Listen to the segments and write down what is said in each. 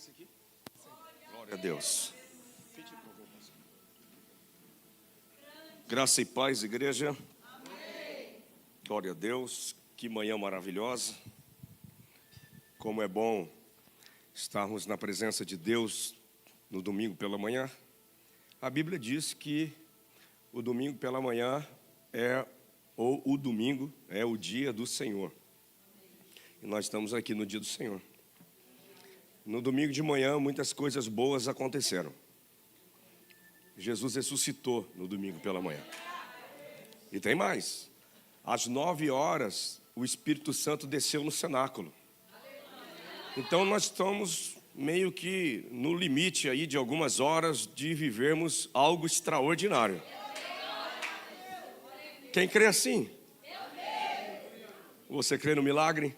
esse aqui? Glória a Deus. Graça e paz, igreja. Glória a Deus. Que manhã maravilhosa. Como é bom estarmos na presença de Deus no domingo pela manhã. A Bíblia diz que o domingo pela manhã o domingo é o dia do Senhor. E nós estamos aqui no dia do Senhor. No domingo de manhã, muitas coisas boas aconteceram. Jesus ressuscitou no domingo pela manhã. E tem mais. Às 9 horas, o Espírito Santo desceu no cenáculo. Então nós estamos meio que no limite aí de algumas horas de vivermos algo extraordinário. Quem crê assim? Você crê no milagre?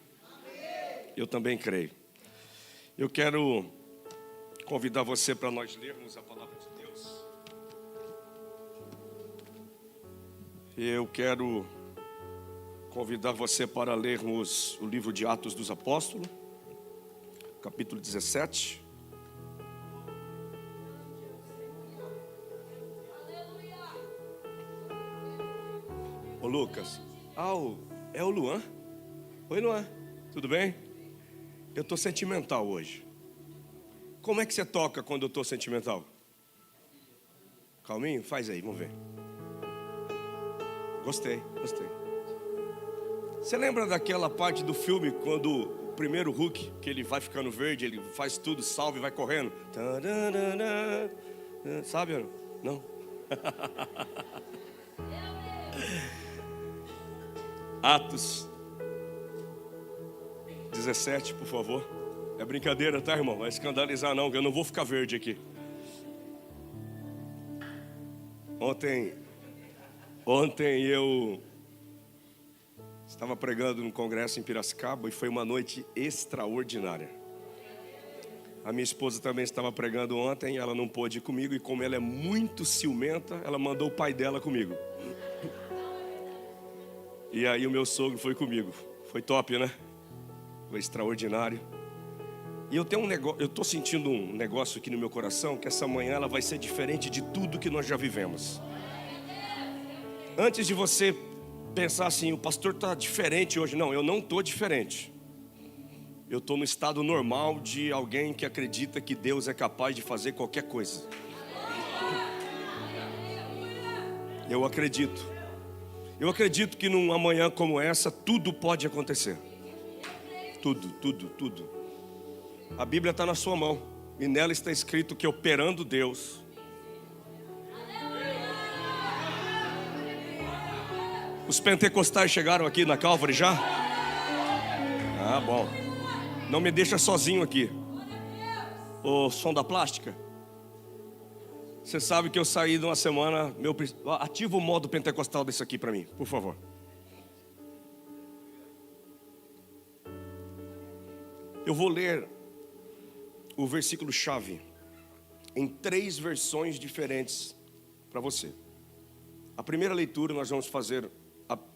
Eu também creio. Eu quero convidar você para nós lermos a palavra de Deus. Eu quero convidar você para lermos o livro de Atos dos Apóstolos, capítulo 17. Ô Lucas, é o Luan? Oi Luan, tudo bem? Eu estou sentimental hoje. Como é que você toca quando eu estou sentimental? Calminho? Faz aí, vamos ver. Gostei. Você lembra daquela parte do filme quando o primeiro Hulk, que ele vai ficando verde, ele faz tudo, salve e vai correndo? Sabe? Não? Atos 17, por favor. É brincadeira, tá, irmão? Vai escandalizar não, que eu não vou ficar verde aqui. Ontem eu estava pregando num congresso em Piracicaba e foi uma noite extraordinária. A minha esposa também estava pregando ontem, ela não pôde ir comigo e como ela é muito ciumenta, ela mandou o pai dela comigo. E aí o meu sogro foi comigo. Foi top, né? Foi extraordinário. E eu estou sentindo um negócio aqui no meu coração, que essa manhã ela vai ser diferente de tudo que nós já vivemos. Antes de você pensar assim, o pastor está diferente hoje. Não, eu não estou diferente. Eu estou no estado normal de alguém que acredita que Deus é capaz de fazer qualquer coisa. Eu acredito que numa manhã como essa, tudo pode acontecer. Tudo. A Bíblia está na sua mão. E nela está escrito que operando Deus. Os pentecostais chegaram aqui na Calvary já? Ah, bom. Não me deixa sozinho aqui. O som da plástica. Você sabe que eu saí de uma semana. Ativa o modo pentecostal desse aqui para mim, por favor. Eu vou ler o versículo chave em 3 versões diferentes para você. A primeira leitura nós vamos fazer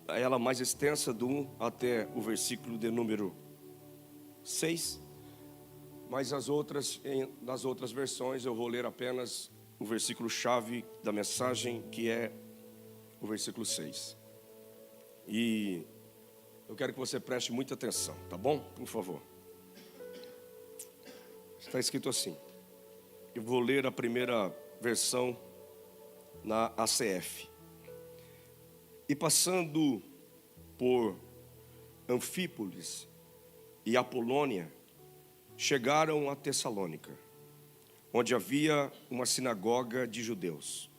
ela mais extensa do 1 até o versículo de número 6. Mas nas outras versões eu vou ler apenas o versículo chave da mensagem, que é o versículo 6. E eu quero que você preste muita atenção, tá bom? Por favor. Está escrito assim. Eu vou ler a primeira versão na ACF. E passando por Anfípolis e Apolônia, chegaram a Tessalônica, onde havia uma sinagoga de judeus.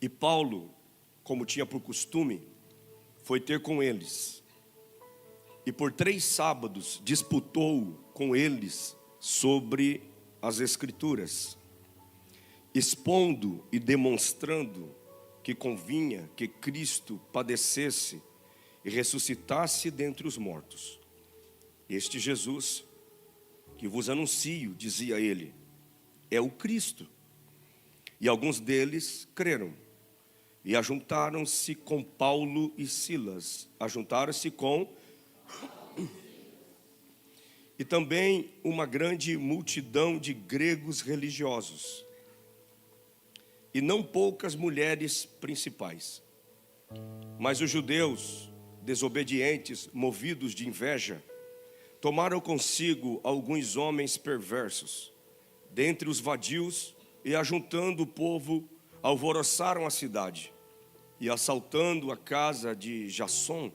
E Paulo, como tinha por costume, foi ter com eles. E por 3 sábados disputou com eles sobre as Escrituras, expondo e demonstrando que convinha que Cristo padecesse e ressuscitasse dentre os mortos. Este Jesus que vos anuncio, dizia ele, é o Cristo. E alguns deles creram e ajuntaram-se com Paulo e Silas. e também uma grande multidão de gregos religiosos, e não poucas mulheres principais. Mas os judeus, desobedientes, movidos de inveja, tomaram consigo alguns homens perversos, dentre os vadios, e ajuntando o povo, alvoroçaram a cidade, e assaltando a casa de Jasson,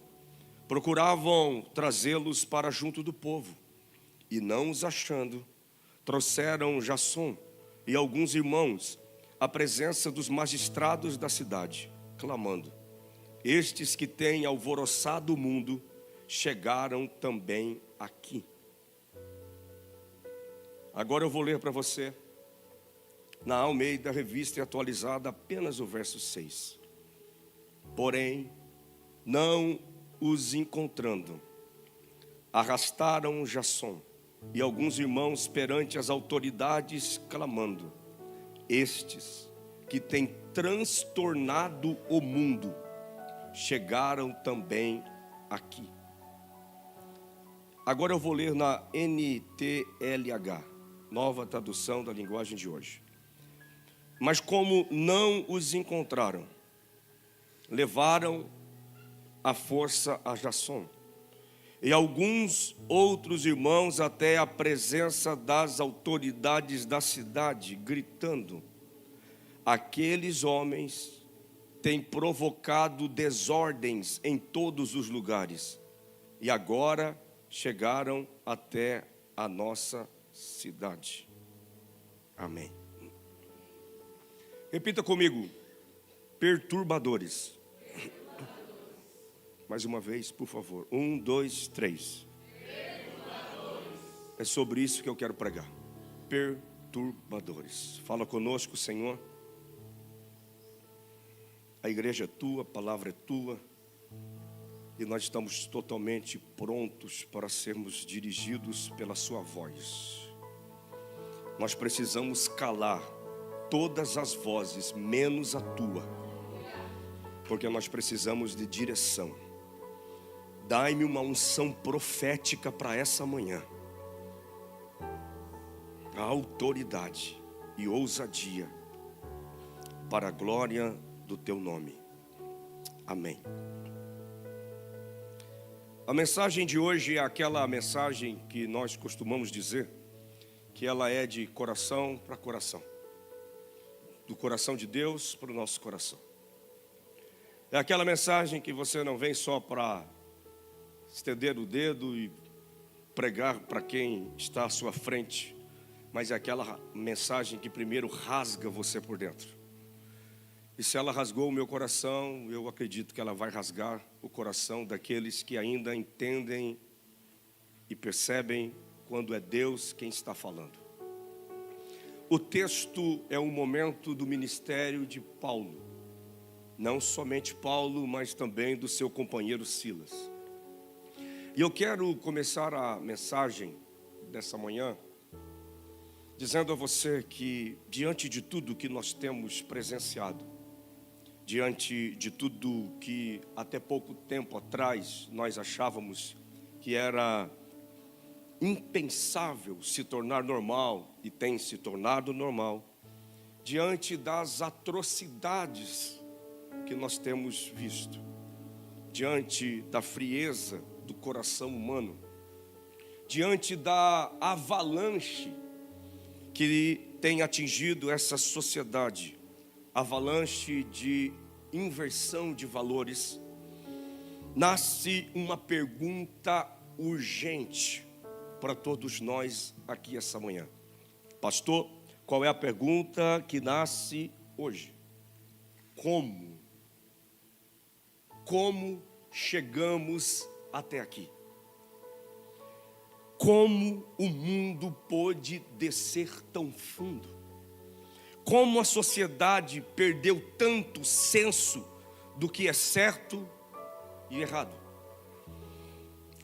procuravam trazê-los para junto do povo, e não os achando, trouxeram Jasson e alguns irmãos à presença dos magistrados da cidade, clamando: estes que têm alvoroçado o mundo chegaram também aqui. Agora eu vou ler para você, na Almeida, Revista e Atualizada, apenas o verso 6. Porém, não os encontrando, arrastaram Jasson e alguns irmãos perante as autoridades, clamando: estes que têm transtornado o mundo chegaram também aqui. Agora eu vou ler na NTLH, Nova Tradução da Linguagem de Hoje. Mas como não os encontraram, levaram à força a Jasson e alguns outros irmãos até a presença das autoridades da cidade, gritando: aqueles homens têm provocado desordens em todos os lugares, e agora chegaram até a nossa cidade. Amém. Repita comigo: perturbadores. Mais uma vez, por favor. 1, 2, 3. É sobre isso que eu quero pregar. Perturbadores. Fala conosco, Senhor. A igreja é tua, a palavra é tua, e nós estamos totalmente prontos para sermos dirigidos pela sua voz. Nós precisamos calar todas as vozes, menos a tua, porque nós precisamos de direção. Dai-me uma unção profética para essa manhã, a autoridade e ousadia, para a glória do teu nome. Amém. A mensagem de hoje é aquela mensagem que nós costumamos dizer que ela é de coração para coração, do coração de Deus para o nosso coração. É aquela mensagem que você não vem só para estender o dedo e pregar para quem está à sua frente, mas é aquela mensagem que primeiro rasga você por dentro. E se ela rasgou o meu coração, eu acredito que ela vai rasgar o coração daqueles que ainda entendem e percebem quando é Deus quem está falando. O texto é um momento do ministério de Paulo. Não somente Paulo, mas também do seu companheiro Silas. E eu quero começar a mensagem dessa manhã dizendo a você que, diante de tudo que nós temos presenciado, diante de tudo que até pouco tempo atrás nós achávamos que era impensável se tornar normal, e tem se tornado normal, diante das atrocidades que nós temos visto, diante da frieza do coração humano, diante da avalanche que tem atingido essa sociedade, avalanche de inversão de valores, nasce uma pergunta urgente para todos nós aqui essa manhã. Pastor, qual é a pergunta que nasce hoje? Como chegamos até aqui? Como o mundo pôde descer tão fundo? Como a sociedade perdeu tanto senso do que é certo e errado?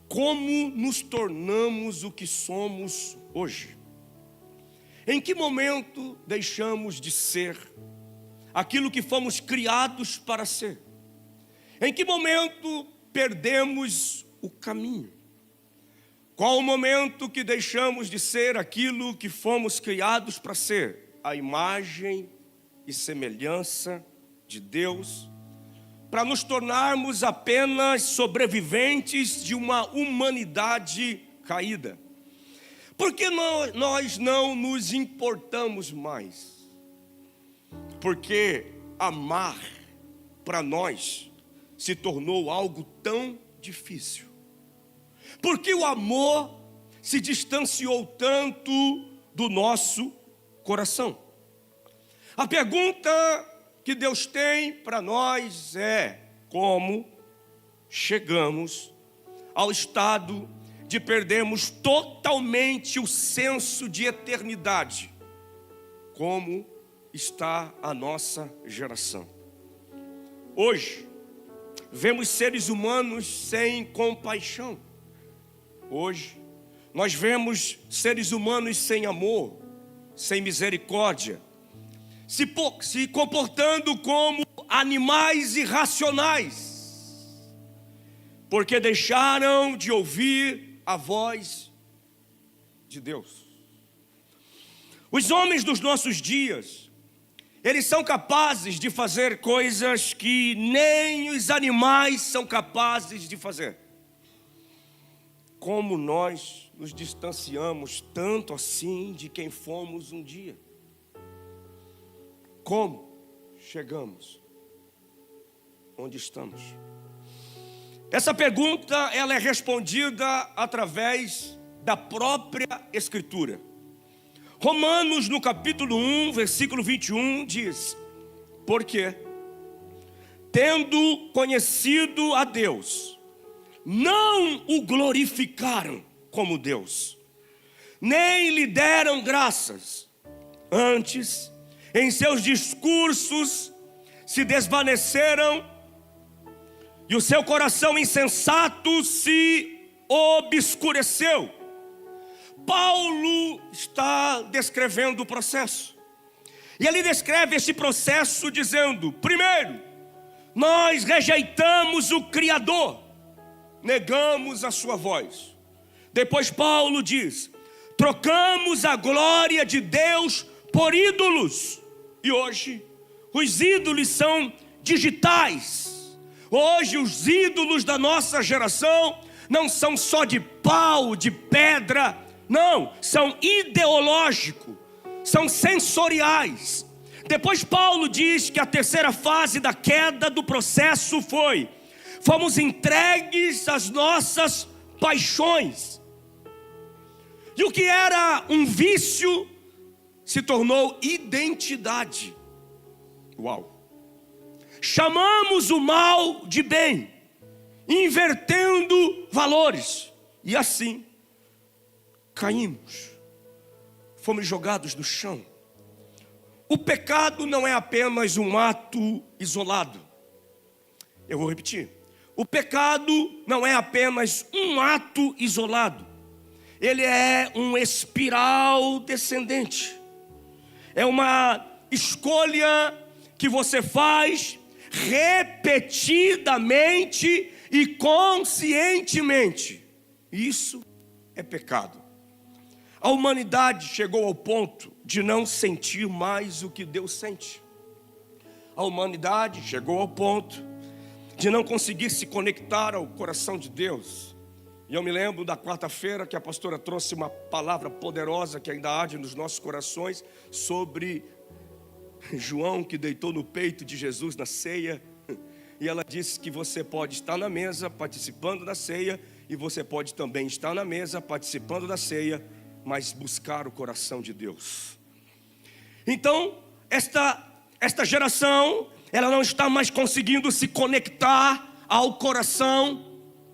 Como nos tornamos o que somos hoje? Em que momento deixamos de ser aquilo que fomos criados para ser? Em que momento perdemos o caminho? Qual o momento que deixamos de ser aquilo que fomos criados para ser? A imagem e semelhança de Deus, para nos tornarmos apenas sobreviventes de uma humanidade caída. Porque nós não nos importamos mais. Porque amar para nós se tornou algo tão difícil. Porque o amor se distanciou tanto do nosso coração. A pergunta que Deus tem para nós é: como chegamos ao estado de perdermos totalmente o senso de eternidade? Como está a nossa geração? Hoje, vemos seres humanos sem compaixão. Hoje, nós vemos seres humanos sem amor, sem misericórdia, se comportando como animais irracionais, porque deixaram de ouvir a voz de Deus. Os homens dos nossos dias, eles são capazes de fazer coisas que nem os animais são capazes de fazer. Como nós nos distanciamos tanto assim de quem fomos um dia? Como chegamos onde estamos? Essa pergunta, ela é respondida através da própria Escritura. Romanos, no capítulo 1, versículo 21, diz: porque, tendo conhecido a Deus, não o glorificaram como Deus, nem lhe deram graças. Antes, em seus discursos se desvaneceram e o seu coração insensato se obscureceu. Paulo está descrevendo o processo. E ele descreve esse processo dizendo: primeiro, nós rejeitamos o Criador, negamos a sua voz. Depois Paulo diz: trocamos a glória de Deus por ídolos. E hoje, os ídolos são digitais. Hoje, os ídolos da nossa geração não são só de pau, de pedra. Não, são ideológicos, são sensoriais. Depois Paulo diz que a terceira fase da queda do processo fomos entregues às nossas paixões. E o que era um vício se tornou identidade. Uau! Chamamos o mal de bem, invertendo valores. E assim, caímos. Fomos jogados no chão. O pecado não é apenas um ato isolado. Eu vou repetir. O pecado não é apenas um ato isolado. Ele é um espiral descendente. É uma escolha que você faz repetidamente e conscientemente. Isso é pecado. A humanidade chegou ao ponto de não sentir mais o que Deus sente. A humanidade chegou ao ponto de não conseguir se conectar ao coração de Deus. E eu me lembro da quarta-feira que a pastora trouxe uma palavra poderosa que ainda arde nos nossos corações sobre João, que deitou no peito de Jesus na ceia. E ela disse que você pode estar na mesa participando da ceia, e você pode também estar na mesa participando da ceia, mas buscar o coração de Deus. Então, esta geração, ela não está mais conseguindo se conectar ao coração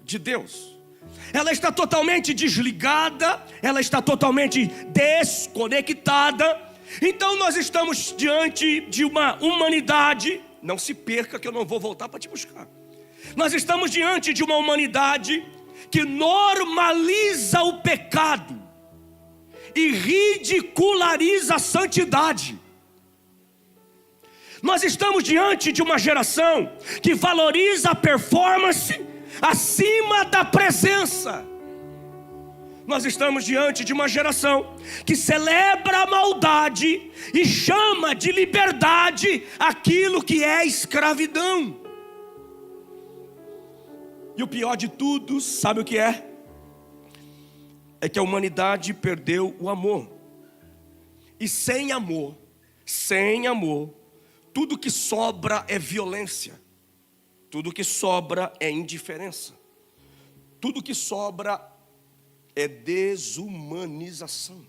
de Deus. Ela está totalmente desligada, ela está totalmente desconectada. Então nós estamos diante de uma humanidade, não se perca que eu não vou voltar para te buscar. Nós estamos diante de uma humanidade que normaliza o pecado e ridiculariza a santidade. Nós estamos diante de uma geração que valoriza a performance acima da presença. Nós estamos diante de uma geração que celebra a maldade e chama de liberdade aquilo que é escravidão. E o pior de tudo, sabe o que é? É que a humanidade perdeu o amor. E sem amor, tudo que sobra é violência. Tudo que sobra é indiferença. Tudo que sobra é desumanização.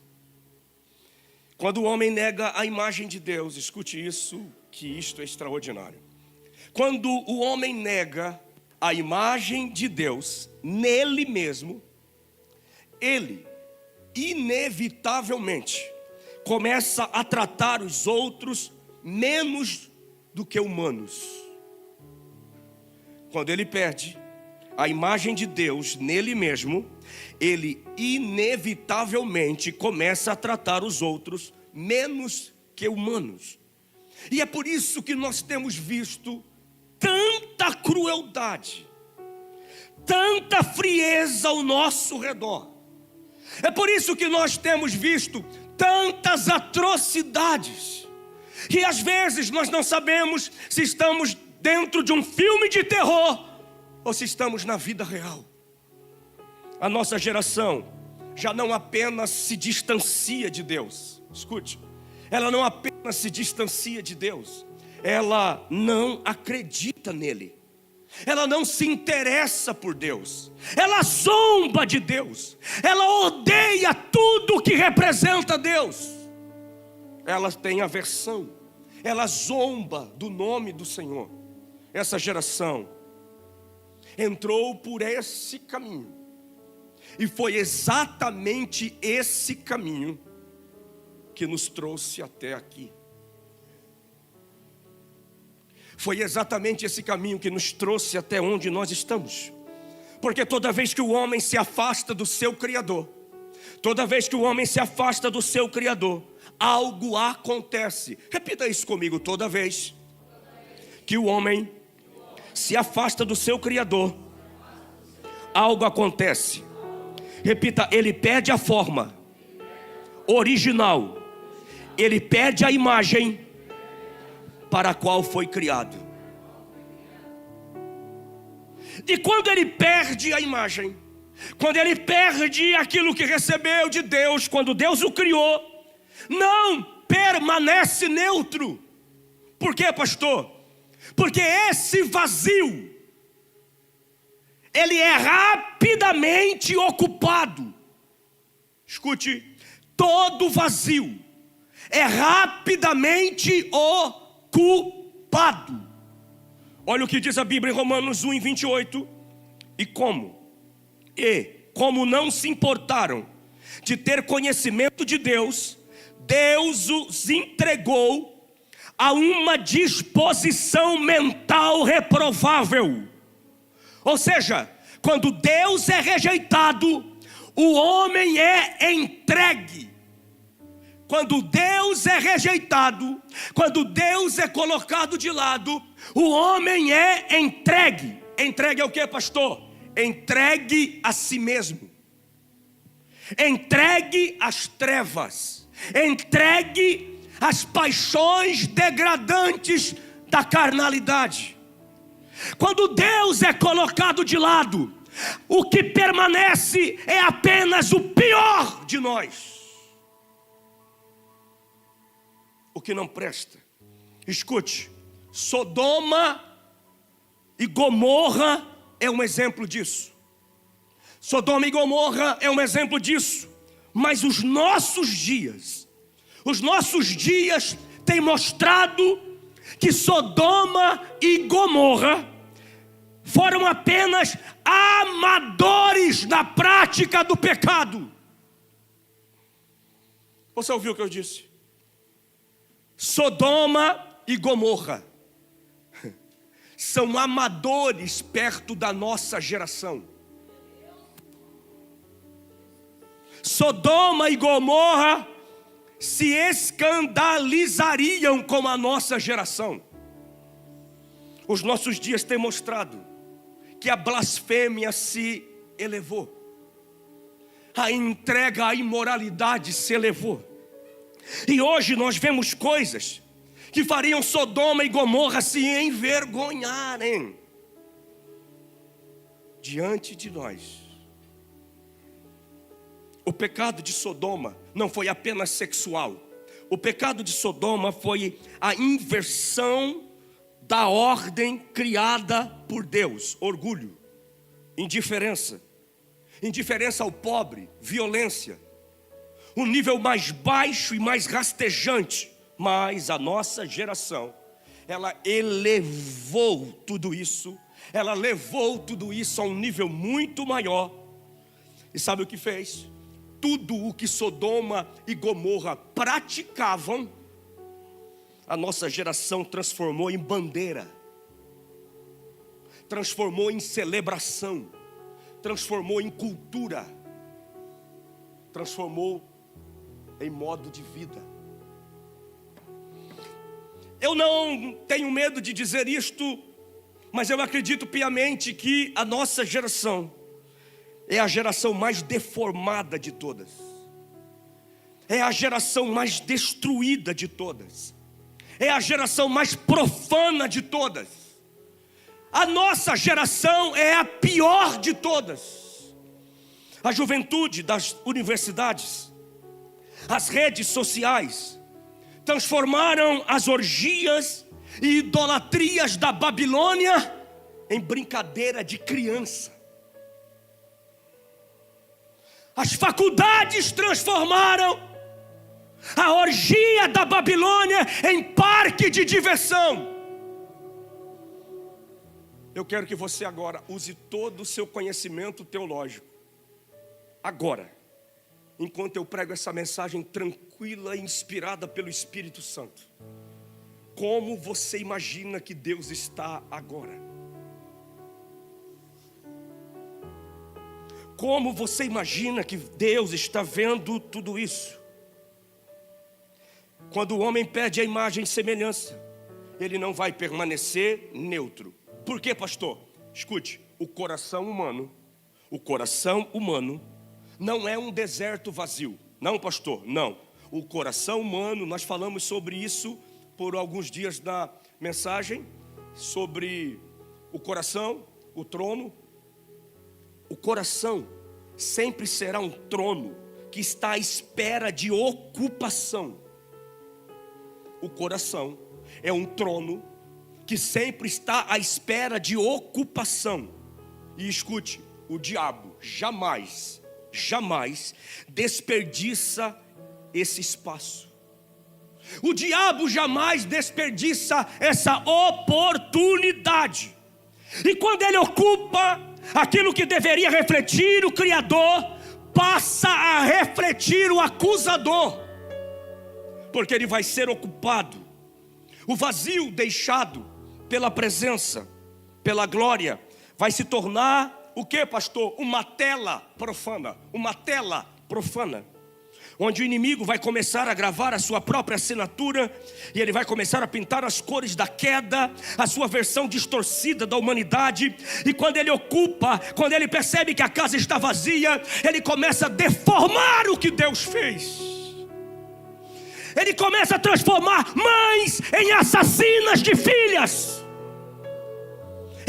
Quando o homem nega a imagem de Deus, escute isso, que isto é extraordinário. Quando o homem nega a imagem de Deus nele mesmo, ele inevitavelmente começa a tratar os outros menos do que humanos. Quando ele perde a imagem de Deus nele mesmo, ele inevitavelmente começa a tratar os outros menos que humanos. E é por isso que nós temos visto tanta crueldade, tanta frieza ao nosso redor. É por isso que nós temos visto tantas atrocidades. E às vezes nós não sabemos se estamos dentro de um filme de terror ou se estamos na vida real. A nossa geração já não apenas se distancia de Deus. Escute, ela não apenas se distancia de Deus, ela não acredita nele. Ela não se interessa por Deus. Ela zomba de Deus. Ela odeia tudo que representa Deus. Ela tem aversão. Ela zomba do nome do Senhor. Essa geração entrou por esse caminho. E foi exatamente esse caminho que nos trouxe até aqui. Foi exatamente esse caminho que nos trouxe até onde nós estamos. Porque toda vez que o homem se afasta do seu Criador, toda vez que o homem se afasta do seu Criador, algo acontece. Repita isso comigo: toda vez que o homem se afasta do seu Criador, algo acontece. Repita: ele perde a forma original, ele perde a imagem para a qual foi criado. E quando ele perde a imagem, quando ele perde aquilo que recebeu de Deus, quando Deus o criou, não permanece neutro. Por quê, pastor? Porque esse vazio, ele é rapidamente ocupado. Escute, todo vazio é rapidamente ocupado. Olha o que diz a Bíblia em Romanos 1:28. E como não se importaram de ter conhecimento de Deus, Deus os entregou a uma disposição mental reprovável. Ou seja, quando Deus é rejeitado, o homem é entregue. Quando Deus é rejeitado, quando Deus é colocado de lado, o homem é entregue. Entregue ao que, pastor? Entregue a si mesmo. Entregue às trevas. Entregue às paixões degradantes da carnalidade. Quando Deus é colocado de lado, o que permanece é apenas o pior de nós. O que não presta. Escute, Sodoma e Gomorra é um exemplo disso. Sodoma e Gomorra é um exemplo disso. Mas os nossos dias têm mostrado que Sodoma e Gomorra foram apenas amadores na prática do pecado. Você ouviu o que eu disse? Sodoma e Gomorra são amadores perto da nossa geração. Sodoma e Gomorra se escandalizariam com a nossa geração. Os nossos dias têm mostrado que a blasfêmia se elevou. a entrega à imoralidade se elevou. E hoje nós vemos coisas que fariam Sodoma e Gomorra se envergonharem diante de nós. O pecado de Sodoma não foi apenas sexual. O pecado de Sodoma foi a inversão da ordem criada por Deus. Orgulho, indiferença ao pobre, violência. Um nível mais baixo e mais rastejante. Mas a nossa geração, ela elevou tudo isso. Ela levou tudo isso a um nível muito maior. E sabe o que fez? Tudo o que Sodoma e Gomorra praticavam, a nossa geração transformou em bandeira, transformou em celebração, transformou em cultura, transformou em modo de vida. Eu não tenho medo de dizer isto, mas eu acredito piamente que a nossa geração é a geração mais deformada de todas. É a geração mais destruída de todas. É a geração mais profana de todas. A nossa geração é a pior de todas. A juventude das universidades, as redes sociais, transformaram as orgias e idolatrias da Babilônia em brincadeira de criança. As faculdades transformaram a orgia da Babilônia em parque de diversão. Eu quero que você agora use todo o seu conhecimento teológico. Agora, enquanto eu prego essa mensagem tranquila e inspirada pelo Espírito Santo. Como você imagina que Deus está agora? Como você imagina que Deus está vendo tudo isso? Quando o homem perde a imagem e semelhança, ele não vai permanecer neutro. Por quê, pastor? Escute, o coração humano não é um deserto vazio. Não, pastor, não. O coração humano, nós falamos sobre isso por alguns dias na mensagem, sobre o coração, o trono. O coração sempre será um trono que está à espera de ocupação. O coração é um trono que sempre está à espera de ocupação. E escute, o diabo jamais desperdiça esse espaço. O diabo jamais desperdiça essa oportunidade. E quando ele ocupa aquilo que deveria refletir o Criador, passa a refletir o acusador, porque ele vai ser ocupado. O vazio deixado pela presença, pela glória, vai se tornar o que, pastor? Uma tela profana. Uma tela profana, onde o inimigo vai começar a gravar a sua própria assinatura, e ele vai começar a pintar as cores da queda, a sua versão distorcida da humanidade. E quando ele ocupa, quando ele percebe que a casa está vazia, ele começa a deformar o que Deus fez. Ele começa a transformar mães em assassinas de filhas.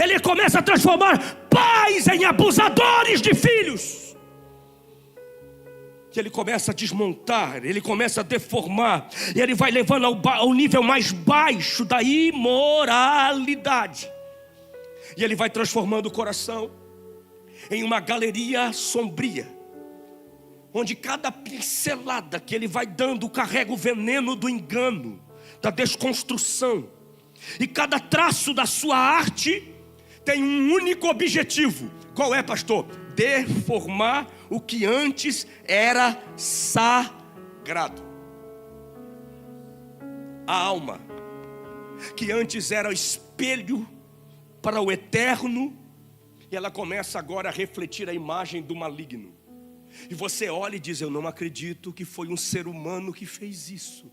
Ele começa a transformar pais em abusadores de filhos. Que ele começa a desmontar, ele começa a deformar, e ele vai levando ao nível mais baixo da imoralidade. E ele vai transformando o coração em uma galeria sombria, onde cada pincelada que ele vai dando carrega o veneno do engano, da desconstrução. E cada traço da sua arte tem um único objetivo. Qual é, pastor? Deformar o que antes era sagrado. A alma, que antes era espelho para o eterno, e ela começa agora a refletir a imagem do maligno. E você olha e diz: eu não acredito que foi um ser humano que fez isso.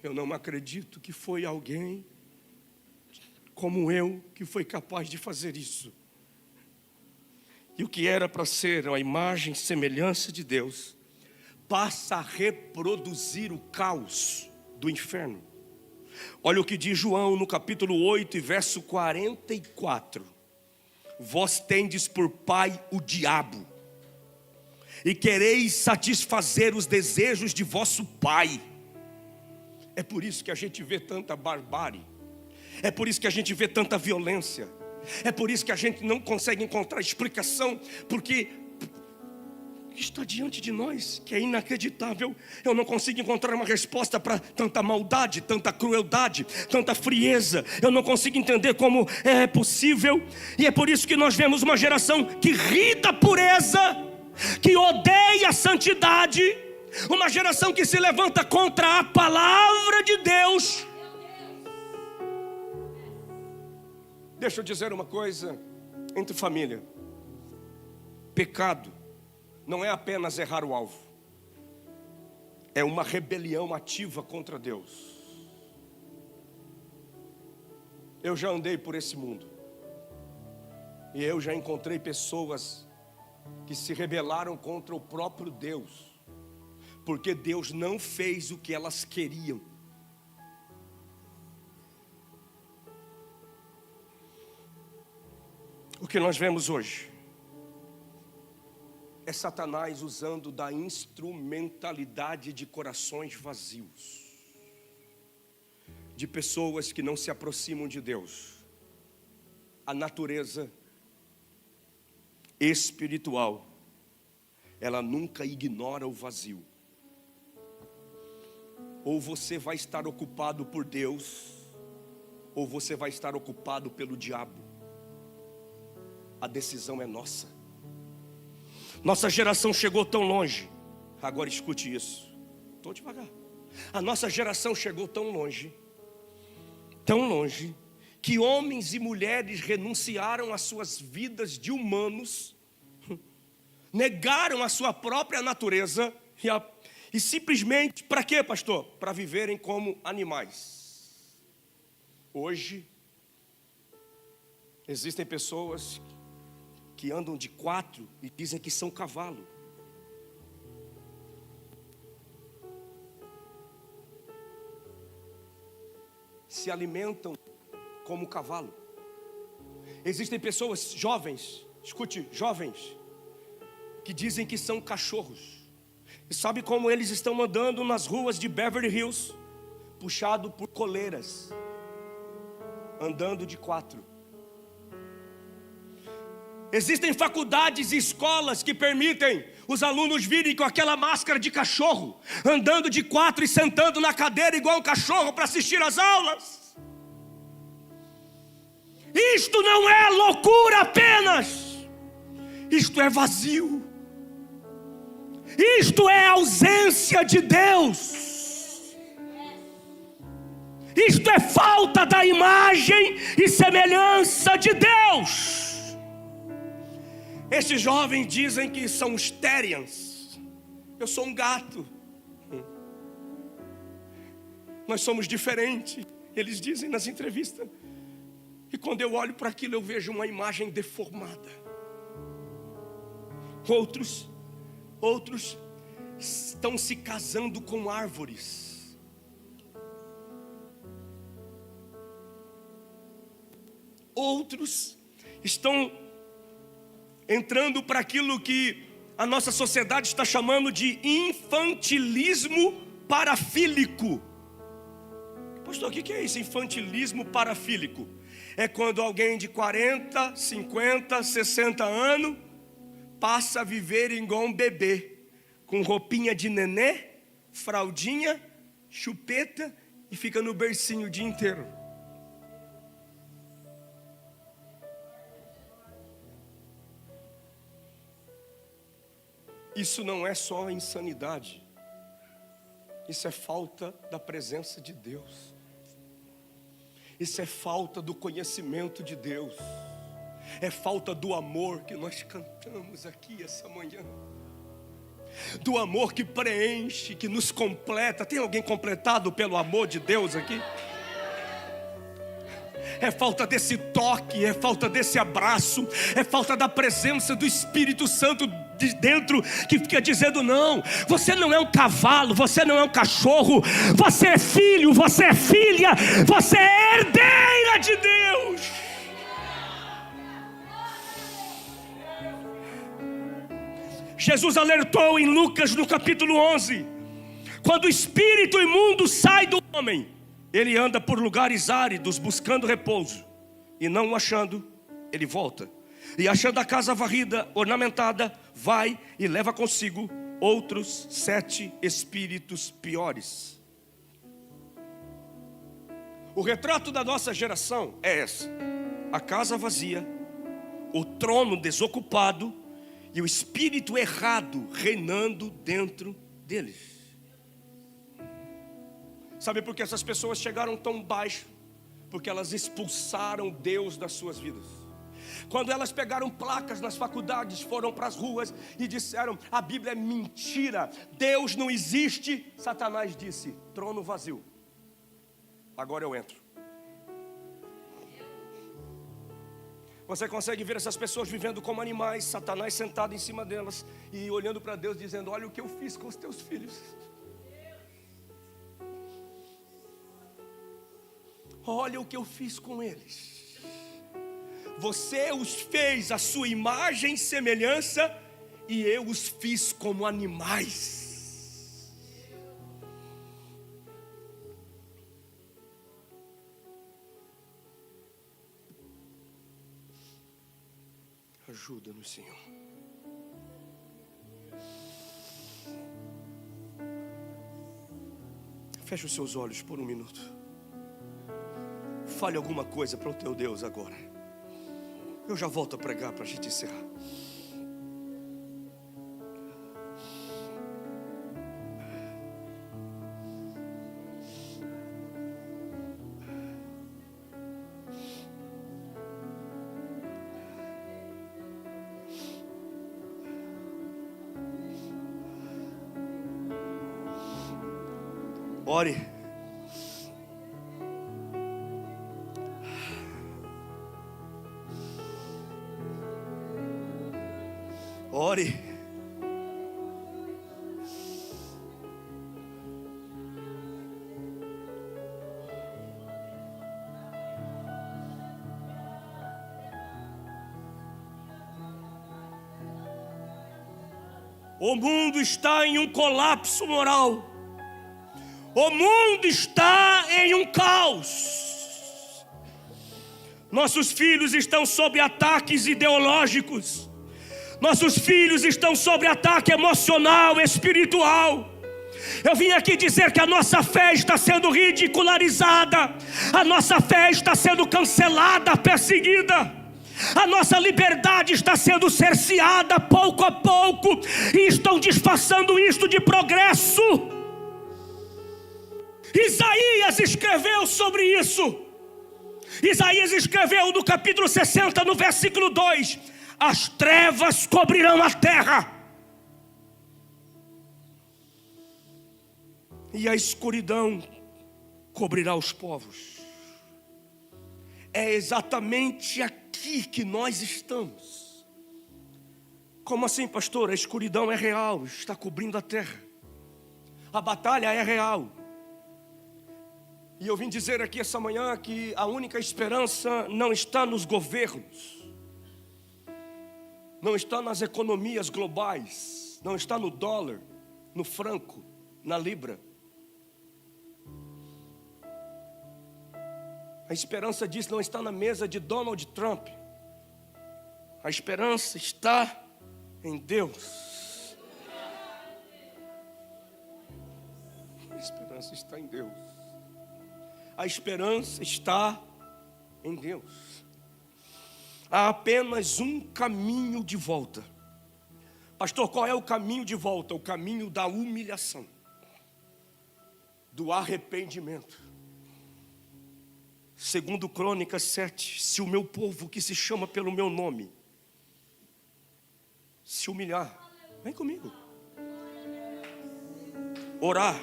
Eu não acredito que foi alguém como eu que foi capaz de fazer isso. E o que era para ser a imagem e semelhança de Deus passa a reproduzir o caos do inferno. Olha o que diz João no capítulo 8 e verso 44. Vós tendes por pai o diabo, e quereis satisfazer os desejos de vosso pai. É por isso que a gente vê tanta barbárie. É por isso que a gente vê tanta violência. É por isso que a gente não consegue encontrar explicação, porque está diante de nós, que é inacreditável. Eu não consigo encontrar uma resposta para tanta maldade, tanta crueldade, tanta frieza. Eu não consigo entender como é possível. E é por isso que nós vemos uma geração que ri da pureza, que odeia a santidade, uma geração que se levanta contra a palavra de Deus. Deixa eu dizer uma coisa entre família: pecado não é apenas errar o alvo, é uma rebelião ativa contra Deus. Eu já andei por esse mundo, e eu já encontrei pessoas que se rebelaram contra o próprio Deus, porque Deus não fez o que elas queriam. O que nós vemos hoje é Satanás usando da instrumentalidade de corações vazios, de pessoas que não se aproximam de Deus. A natureza espiritual, ela nunca ignora o vazio. Ou você vai estar ocupado por Deus, ou você vai estar ocupado pelo diabo. A decisão é nossa. Nossa geração chegou tão longe. Agora escute isso. Estou devagar. A nossa geração chegou tão longe, que homens e mulheres renunciaram às suas vidas de humanos, negaram a sua própria natureza e simplesmente, para quê, pastor? Para viverem como animais. Hoje existem pessoas que andam de 4 e dizem que são cavalo. Se alimentam como cavalo. Existem pessoas jovens, escute, jovens, que dizem que são cachorros. E sabe como eles estão andando nas ruas de Beverly Hills? Puxado por coleiras, andando de 4. Existem faculdades e escolas que permitem os alunos virem com aquela máscara de cachorro, andando de 4 e sentando na cadeira igual um cachorro para assistir às aulas. Isto não é loucura apenas, isto é vazio, isto é ausência de Deus, isto é falta da imagem e semelhança de Deus. Esses jovens dizem que são os Terrians. Eu sou um gato. Nós somos diferentes, eles dizem nas entrevistas. E quando eu olho para aquilo, eu vejo uma imagem deformada. Outros estão se casando com árvores. Outros estão entrando para aquilo que a nossa sociedade está chamando de infantilismo parafílico. Pastor, o que é isso, infantilismo parafílico? É quando alguém de 40, 50, 60 anos passa a viver igual um bebê, com roupinha de nenê, fraldinha, chupeta e fica no bercinho o dia inteiro. Isso não é só insanidade, isso é falta da presença de Deus, isso é falta do conhecimento de Deus, é falta do amor que nós cantamos aqui essa manhã, do amor que preenche, que nos completa. Tem alguém completado pelo amor de Deus aqui? é falta desse toque, é falta desse abraço, é falta da presença do Espírito Santo de dentro, que fica dizendo: não, você não é um cavalo, você não é um cachorro, você é filho, você é filha, você é herdeira de Deus. Jesus alertou em Lucas no capítulo 11, quando o espírito imundo sai do homem, ele anda por lugares áridos buscando repouso, e não o achando, ele volta, e achando a casa varrida, ornamentada, vai e leva consigo outros 7 espíritos piores. O retrato da nossa geração é esse: a casa vazia, o trono desocupado e o espírito errado reinando dentro deles. Sabe por que essas pessoas chegaram tão baixo? Porque elas expulsaram Deus das suas vidas. Quando elas pegaram placas nas faculdades, foram para as ruas e disseram: a Bíblia é mentira, Deus não existe. Satanás disse: trono vazio, agora eu entro. Você consegue ver essas pessoas vivendo como animais, Satanás sentado em cima delas e olhando para Deus dizendo: olha o que eu fiz com os teus filhos. Olha o que eu fiz com eles. Você os fez à sua imagem e semelhança, e eu os fiz como animais. Ajuda-nos, Senhor. Feche os seus olhos por um minuto. Fale alguma coisa para o teu Deus agora. Eu já volto a pregar para a gente encerrar. Ore. Ore. O mundo está em um colapso moral. O mundo está em um caos. Nossos filhos estão sob ataques ideológicos. Nossos filhos estão sob ataque emocional, espiritual. Eu vim aqui dizer que a nossa fé está sendo ridicularizada. A nossa fé está sendo cancelada, perseguida. A nossa liberdade está sendo cerceada pouco a pouco. E estão disfarçando isto de progresso. Isaías escreveu sobre isso. Isaías escreveu no capítulo 60, no versículo 2: as trevas cobrirão a terra, e a escuridão cobrirá os povos. É exatamente aqui que nós estamos. Como assim, pastor? A escuridão é real, está cobrindo a terra. A batalha é real. E eu vim dizer aqui essa manhã que a única esperança não está nos governos, não está nas economias globais, não está no dólar, no franco, na libra. A esperança disso não está na mesa de Donald Trump. A esperança está em Deus. A esperança está em Deus. A esperança está em Deus. Há apenas um caminho de volta. Pastor, qual é o caminho de volta? O caminho da humilhação, do arrependimento. Segundo Crônicas 7, se o meu povo que se chama pelo meu nome se humilhar, vem comigo, orar,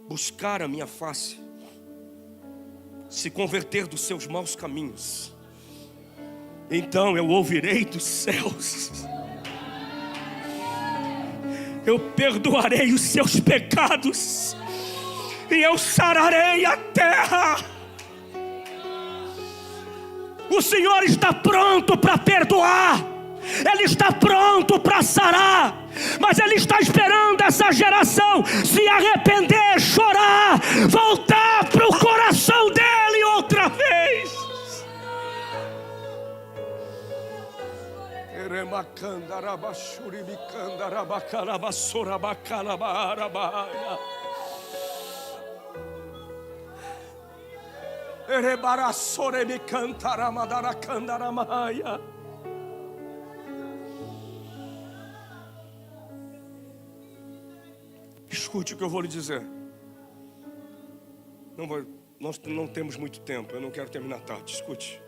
buscar a minha face, se converter dos seus maus caminhos, então eu ouvirei dos céus, eu perdoarei os seus pecados e eu sararei a terra. O Senhor está pronto para perdoar, Ele está pronto para sarar, mas Ele está esperando essa geração se arrepender, chorar, voltar para o coração dEle outra vez. Escute o que eu vou lhe dizer. Nós não temos muito tempo, eu não quero terminar tarde. Escute.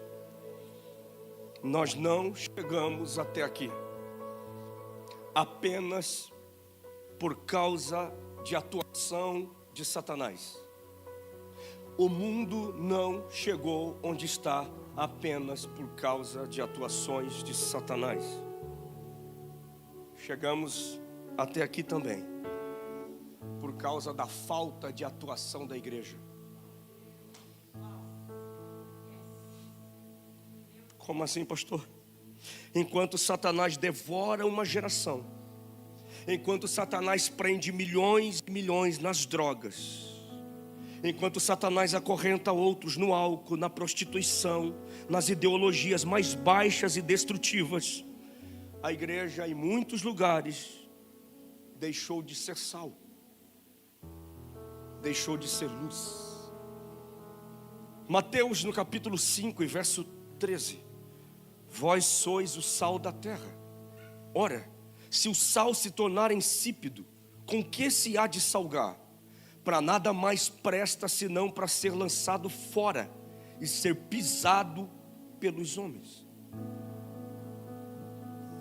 Nós não chegamos até aqui apenas por causa de atuação de Satanás. O mundo não chegou onde está apenas por causa de atuações de Satanás. Chegamos até aqui também por causa da falta de atuação da igreja. Como assim, pastor? Enquanto Satanás devora uma geração, enquanto Satanás prende milhões e milhões nas drogas, enquanto Satanás acorrenta outros no álcool, na prostituição, nas ideologias mais baixas e destrutivas, a igreja em muitos lugares deixou de ser sal, deixou de ser luz. Mateus no capítulo 5 e verso 13: vós sois o sal da terra. Ora, se o sal se tornar insípido, com que se há de salgar? Para nada mais presta senão para ser lançado fora e ser pisado pelos homens.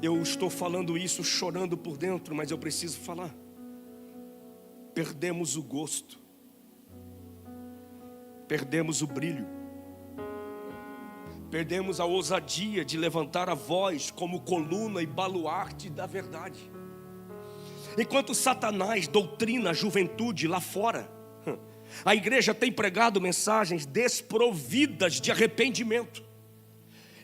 Eu estou falando isso chorando por dentro, mas eu preciso falar. Perdemos o gosto, perdemos o brilho, perdemos a ousadia de levantar a voz como coluna e baluarte da verdade. Enquanto Satanás doutrina a juventude lá fora, a igreja tem pregado mensagens desprovidas de arrependimento.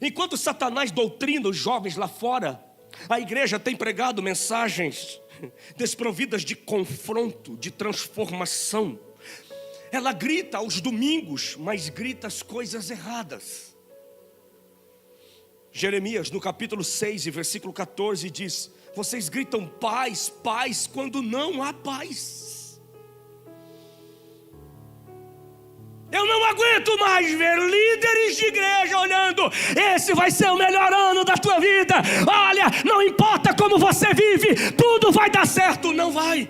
Enquanto Satanás doutrina os jovens lá fora, a igreja tem pregado mensagens desprovidas de confronto, de transformação. Ela grita aos domingos, mas grita as coisas erradas. Jeremias no capítulo 6 e versículo 14 diz: vocês gritam paz, paz, quando não há paz. Eu não aguento mais ver líderes de igreja olhando: esse vai ser o melhor ano da tua vida. Olha, não importa como você vive, tudo vai dar certo. Não vai.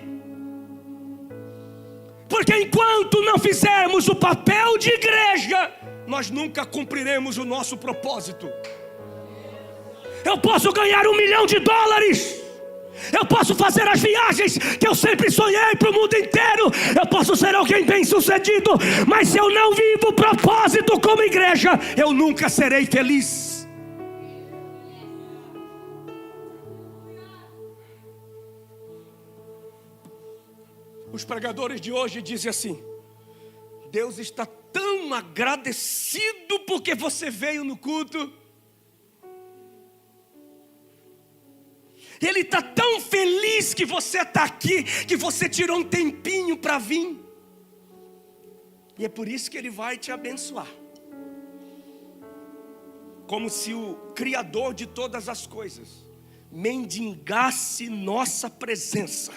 Porque enquanto não fizermos o papel de igreja, nós nunca cumpriremos o nosso propósito. Eu posso ganhar $1 milhão, eu posso fazer as viagens que eu sempre sonhei para o mundo inteiro, eu posso ser alguém bem sucedido, mas se eu não vivo o propósito como igreja, eu nunca serei feliz. Os pregadores de hoje dizem assim: Deus está tão agradecido porque você veio no culto. Ele está tão feliz que você está aqui, que você tirou um tempinho para vir. E é por isso que Ele vai te abençoar. Como se o Criador de todas as coisas mendigasse nossa presença.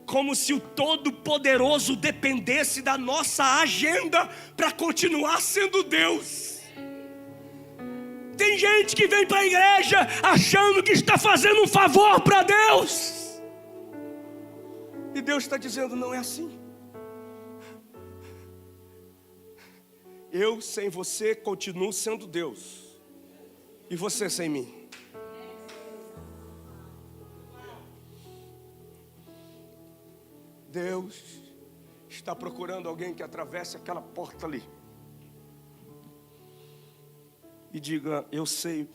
Como se o Todo-Poderoso dependesse da nossa agenda para continuar sendo Deus. Tem gente que vem para a igreja achando que está fazendo um favor para Deus. E Deus está dizendo: não é assim. Eu sem você continuo sendo Deus, e você sem mim. Deus está procurando alguém que atravesse aquela porta ali e diga: eu sei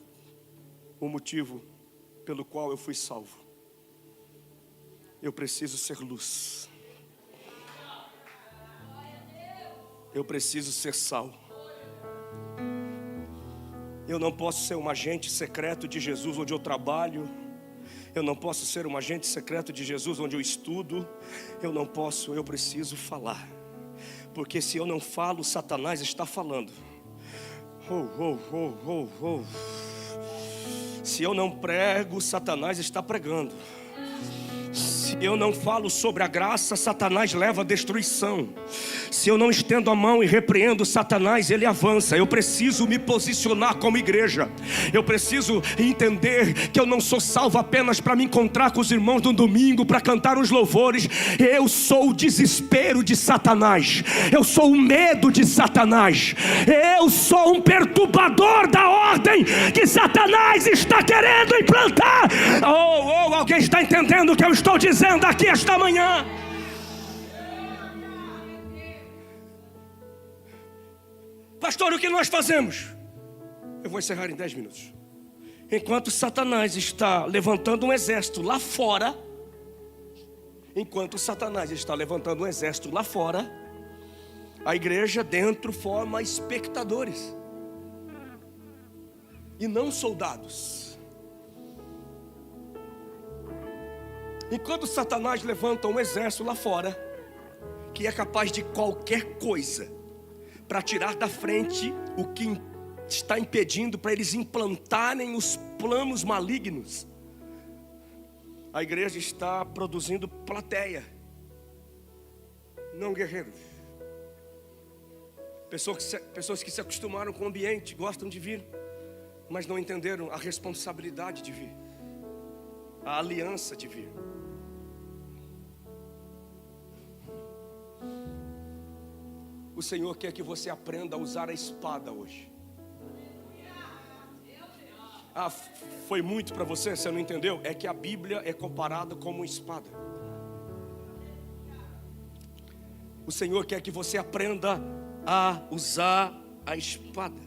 o motivo pelo qual eu fui salvo. Eu preciso ser luz. Eu preciso ser sal. Eu não posso ser um agente secreto de Jesus onde eu trabalho. Eu não posso ser um agente secreto de Jesus onde eu estudo. Eu preciso falar. Porque se eu não falo, Satanás está falando. Se eu não prego, Satanás está pregando. Se eu não falo sobre a graça, Satanás leva à destruição. Se eu não estendo a mão e repreendo Satanás, ele avança. Eu preciso me posicionar como igreja. Eu preciso entender que eu não sou salvo apenas para me encontrar com os irmãos no domingo, para cantar os louvores. Eu sou o desespero de Satanás. Eu sou o medo de Satanás. Eu sou um perturbador da ordem que Satanás está querendo implantar. Alguém está entendendo o que eu estou dizendo aqui esta manhã? Pastor, o que nós fazemos? Eu vou encerrar em 10 minutos. Enquanto Satanás está levantando um exército lá fora, a igreja dentro forma espectadores e não soldados. Enquanto Satanás levanta um exército lá fora, que é capaz de qualquer coisa para tirar da frente o que está impedindo para eles implantarem os planos malignos, a igreja está produzindo plateia, não guerreiros. Pessoas que se acostumaram com o ambiente, gostam de vir, mas não entenderam a responsabilidade de vir, a aliança de vir. O Senhor quer que você aprenda a usar a espada hoje. Foi muito para você, você não entendeu? É que a Bíblia é comparada como uma espada. O Senhor quer que você aprenda a usar a espada.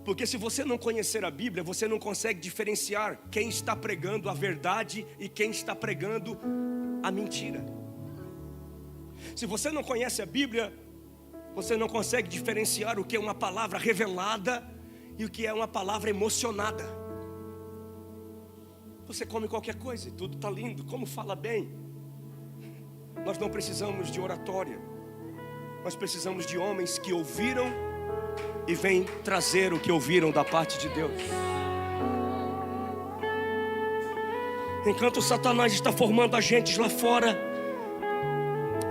Porque se você não conhecer a Bíblia, você não consegue diferenciar quem está pregando a verdade e quem está pregando a mentira. Se você não conhece a Bíblia, você não consegue diferenciar o que é uma palavra revelada e o que é uma palavra emocionada. Você come qualquer coisa e tudo está lindo, como fala bem. Nós não precisamos de oratória, nós precisamos de homens que ouviram e vêm trazer o que ouviram da parte de Deus. Enquanto Satanás está formando agentes lá fora,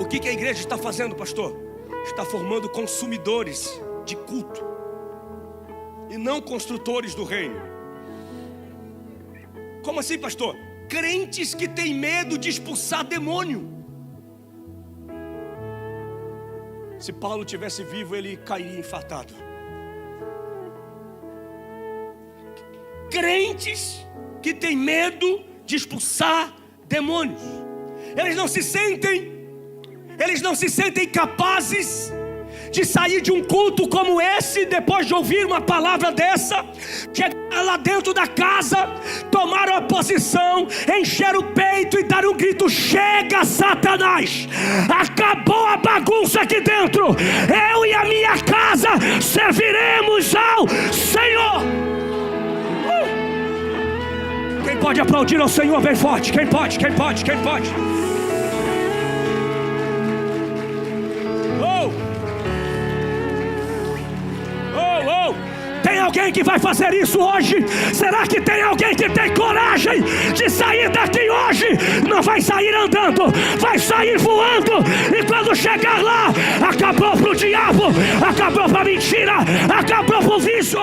o que a igreja está fazendo, pastor? Está formando consumidores de culto e não construtores do reino. Como assim, pastor? Crentes que têm medo de expulsar demônio. Se Paulo tivesse vivo, ele cairia infartado. Crentes que têm medo de expulsar demônios. Eles não se sentem capazes de sair de um culto como esse, depois de ouvir uma palavra dessa, chegar lá dentro da casa, tomar uma posição, encher o peito e dar um grito: chega, Satanás, acabou a bagunça aqui dentro, eu e a minha casa serviremos ao Senhor. Quem pode aplaudir ao Senhor bem forte? Quem pode? Tem alguém que vai fazer isso hoje? Será que tem alguém que tem coragem de sair daqui hoje? Não vai sair andando, vai sair voando. E quando chegar lá, acabou pro diabo, acabou pra mentira, acabou pro vício.